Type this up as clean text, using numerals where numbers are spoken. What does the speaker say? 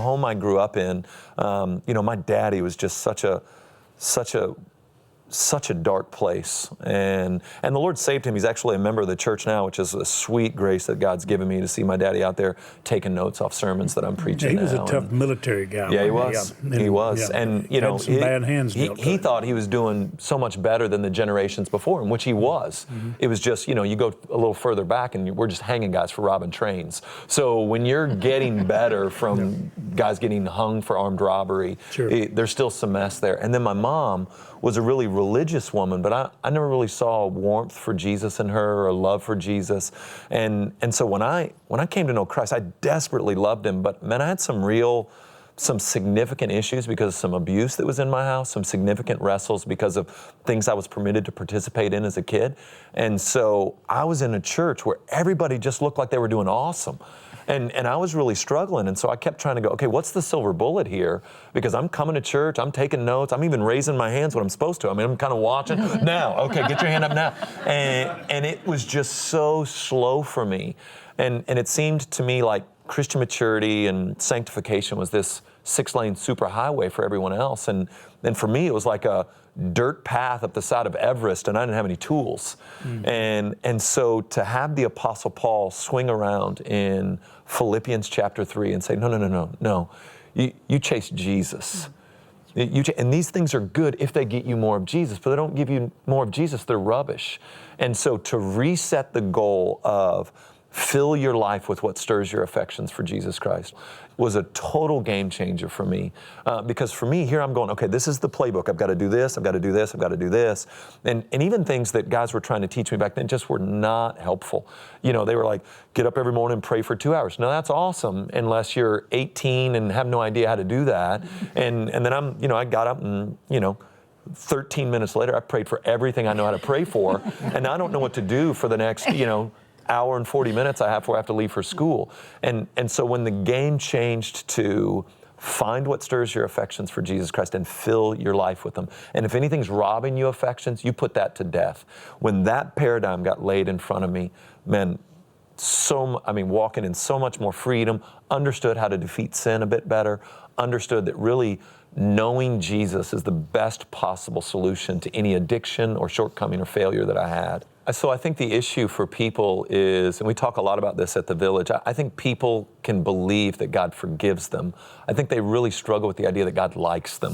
home I grew up in, my daddy was just such a dark place, and the Lord saved him. He's actually a member of the church now, which is a sweet grace that God's given me to see my daddy out there taking notes off sermons that I'm preaching. He was a tough military guy. Yeah, he was. Yeah. He was, and had some bad hands. He thought he was doing so much better than the generations before him, which he was. Mm-hmm. It was just, you go a little further back, and we're just hanging guys for robbing trains. So when you're getting better from guys getting hung for armed robbery, there's still some mess there. And then my mom was a really religious woman, but I never really saw warmth for Jesus in her or love for Jesus. And so when I came to know Christ, I desperately loved him, but man, I had some significant issues because of some abuse that was in my house, some significant wrestles because of things I was permitted to participate in as a kid. And so I was in a church where everybody just looked like they were doing awesome. And I was really struggling, and so I kept trying to go, okay, what's the silver bullet here? Because I'm coming to church, I'm taking notes, I'm even raising my hands when I'm supposed to. I mean, I'm kind of watching. Now, okay, get your hand up now. And it was just so slow for me. And it seemed to me like Christian maturity and sanctification was this 6-lane superhighway for everyone else. And for me, it was like a dirt path up the side of Everest, and I didn't have any tools. And so to have the Apostle Paul swing around in Philippians chapter 3 and say, no, you chase Jesus. And these things are good if they get you more of Jesus, but they don't give you more of Jesus, they're rubbish. And so to reset the goal of fill your life with what stirs your affections for Jesus Christ was a total game changer for me. Because for me, here I'm going, okay, this is the playbook. I've got to do this, I've got to do this, I've got to do this. And even things that guys were trying to teach me back then just were not helpful. They were like, get up every morning and pray for 2 hours. Now that's awesome unless you're 18 and have no idea how to do that. And then I got up and, 13 minutes later, I prayed for everything I know how to pray for. And I don't know what to do for the next, hour and 40 minutes I have before I have to leave for school. And so when the game changed to find what stirs your affections for Jesus Christ and fill your life with them. And if anything's robbing you affections, you put that to death. When that paradigm got laid in front of me, man, walking in so much more freedom, understood how to defeat sin a bit better, understood that really knowing Jesus is the best possible solution to any addiction or shortcoming or failure that I had. So I think the issue for people is, and we talk a lot about this at the Village, I think people can believe that God forgives them. I think they really struggle with the idea that God likes them.